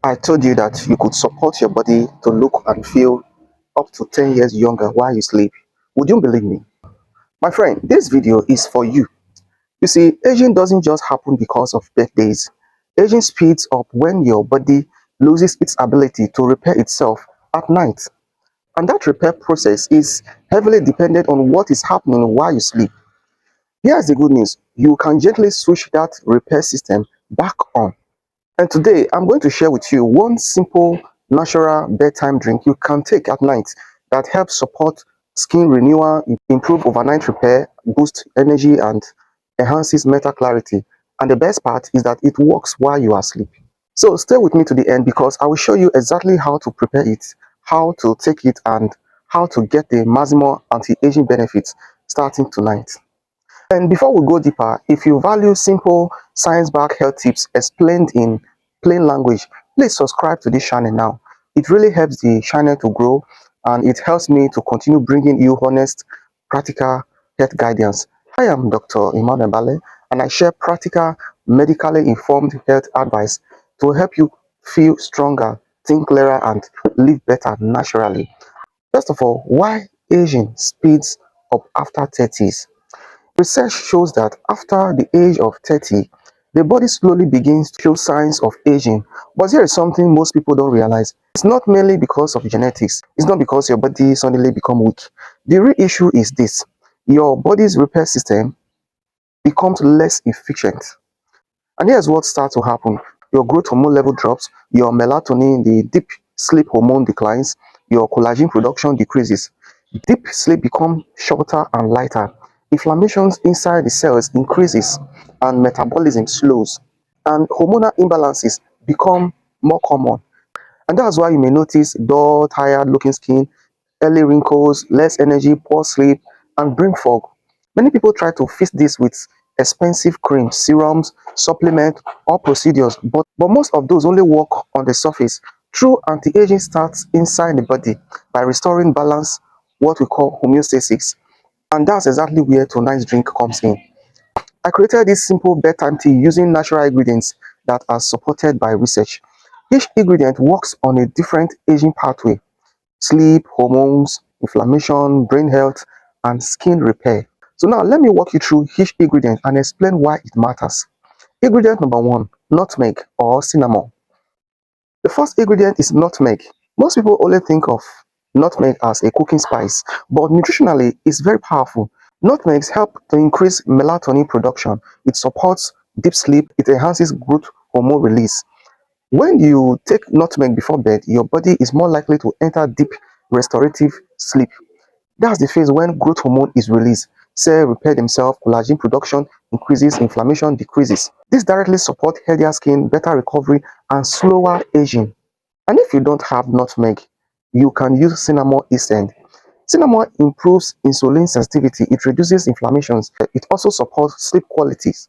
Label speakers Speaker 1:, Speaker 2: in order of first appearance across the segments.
Speaker 1: I told you that you could support your body to look and feel up to 10 years younger while you sleep. Would you believe me? My friend, this video is for you. You see, aging doesn't just happen because of birthdays. Aging speeds up when your body loses its ability to repair itself at night. And that repair process is heavily dependent on what is happening while you sleep. Here's the good news. You can gently switch that repair system back on. And today, I'm going to share with you one simple, natural bedtime drink you can take at night that helps support skin renewal, improve overnight repair, boost energy, and enhances mental clarity. And the best part is that it works while you are asleep. So stay with me to the end because I will show you exactly how to prepare it, how to take it, and how to get the maximum anti-aging benefits starting tonight. And before we go deeper, if you value simple science-backed health tips explained in plain language, please subscribe to this channel now. It really helps the channel to grow and it helps me to continue bringing you honest, practical health guidance. I am Dr. Emmanuel Bale and I share practical, medically informed health advice to help you feel stronger, think clearer, and live better naturally. First of all, why aging speeds up after 30s? Research shows that after the age of 30, the body slowly begins to show signs of aging. But here is something most people don't realize. It's not merely because of genetics. It's not because your body suddenly becomes weak. The real issue is this. Your body's repair system becomes less efficient. And here's what starts to happen. Your growth hormone level drops, your melatonin, the deep sleep hormone declines, your collagen production decreases. Deep sleep becomes shorter and lighter. Inflammations inside the cells increases and metabolism slows. And hormonal imbalances become more common. And that's why you may notice dull, tired looking skin, early wrinkles, less energy, poor sleep, and brain fog. Many people try to fix this with expensive creams, serums, supplements, or procedures, but most of those only work on the surface. True anti-aging starts inside the body by restoring balance, what we call homeostasis. And that's exactly where tonight's drink comes in. I created this simple bedtime tea using natural ingredients that are supported by research. Each ingredient works on a different aging pathway: sleep, hormones, inflammation, brain health, and skin repair. So now let me walk you through each ingredient and explain why it matters. Ingredient number one, nutmeg or cinnamon. The first ingredient is nutmeg. Most people only think of nutmeg as a cooking spice, but nutritionally it's very powerful. Nutmegs help to increase melatonin production. It supports deep sleep. It enhances growth hormone release. When you take nutmeg before bed, your body is more likely to enter deep restorative sleep. That's the phase when growth hormone is released. Cells repair themselves, collagen production increases, inflammation decreases. This directly supports healthier skin, better recovery, and slower aging. And if you don't have nutmeg, you can use cinnamon instead. Cinnamon improves insulin sensitivity, it reduces inflammations, it also supports sleep qualities.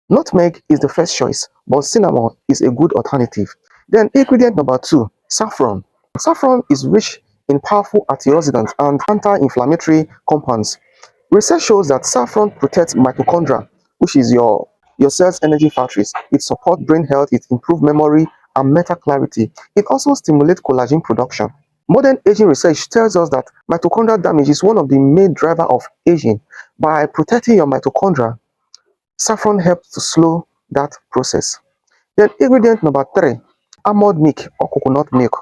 Speaker 1: Nutmeg is the first choice, but cinnamon is a good alternative. Then ingredient number two, saffron. Saffron is rich in powerful antioxidants and anti-inflammatory compounds. Research shows that saffron protects mitochondria, which is your cell's energy factories. It supports brain health, it improves memory and mental clarity. It also stimulates collagen production. Modern aging research tells us that mitochondrial damage is one of the main drivers of aging. By protecting your mitochondria, saffron helps to slow that process. Then ingredient number three, almond milk or coconut milk.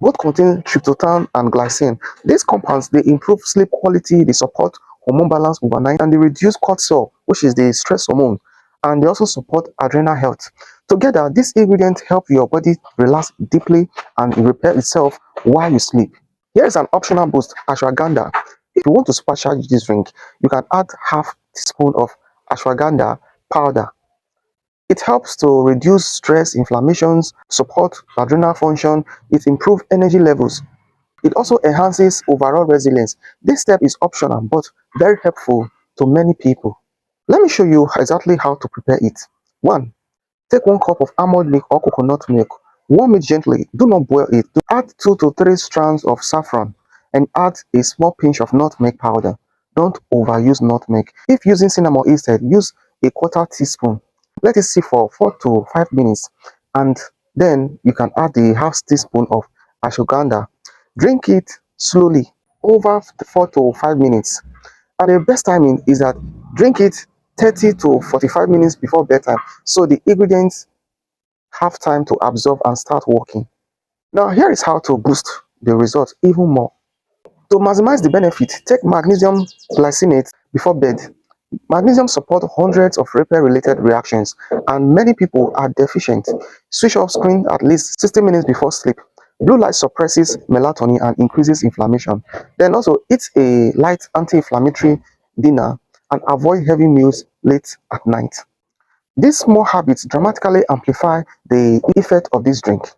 Speaker 1: Both contain tryptophan and glycine. These compounds, they improve sleep quality, they support hormone balance overnight, and they reduce cortisol, which is the stress hormone, and they also support adrenal health. Together, these ingredients help your body relax deeply and repair itself while you sleep. Here is an optional boost, ashwagandha. If you want to supercharge this drink, you can add half teaspoon of ashwagandha powder. It helps to reduce stress, inflammations, support adrenal function, it improves energy levels. It also enhances overall resilience. This step is optional but very helpful to many people. Let me show you exactly how to prepare it. 1. Take 1 cup of almond milk or coconut milk. Warm it gently. Do not boil it. Add 2 to 3 strands of saffron and add a small pinch of nutmeg powder. Don't overuse nutmeg. If using cinnamon instead, use a quarter teaspoon. Let it sit for 4 to 5 minutes and Then you can add the half teaspoon of ashwagandha. Drink it slowly over 4 to 5 minutes. And the best timing is that drink it 30 to 45 minutes before bedtime so the ingredients have time to absorb and start working. Now, here is how to boost the results even more. To maximize the benefit, take magnesium glycinate before bed. Magnesium supports hundreds of repair-related reactions, and many people are deficient. Switch off screen at least 60 minutes before sleep. Blue light suppresses melatonin and increases inflammation. Then also eat a light anti-inflammatory dinner and avoid heavy meals late at night. These small habits dramatically amplify the effect of this drink.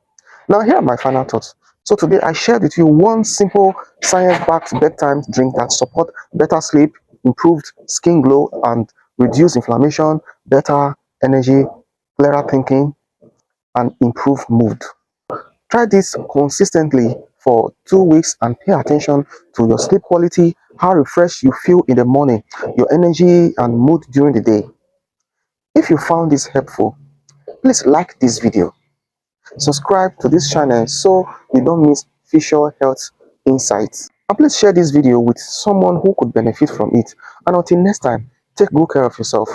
Speaker 1: Now, here are my final thoughts. So today I shared with you one simple science-backed bedtime drink that supports better sleep, improved skin glow, and reduce inflammation, better energy, clearer thinking, and improved mood. Try this consistently for 2 weeks and pay attention to your sleep quality, how refreshed you feel in the morning, your energy and mood during the day. If you found this helpful, please like this video. Subscribe to this channel so you don't miss future health insights. And please share this video with someone who could benefit from it. And until next time, take good care of yourself.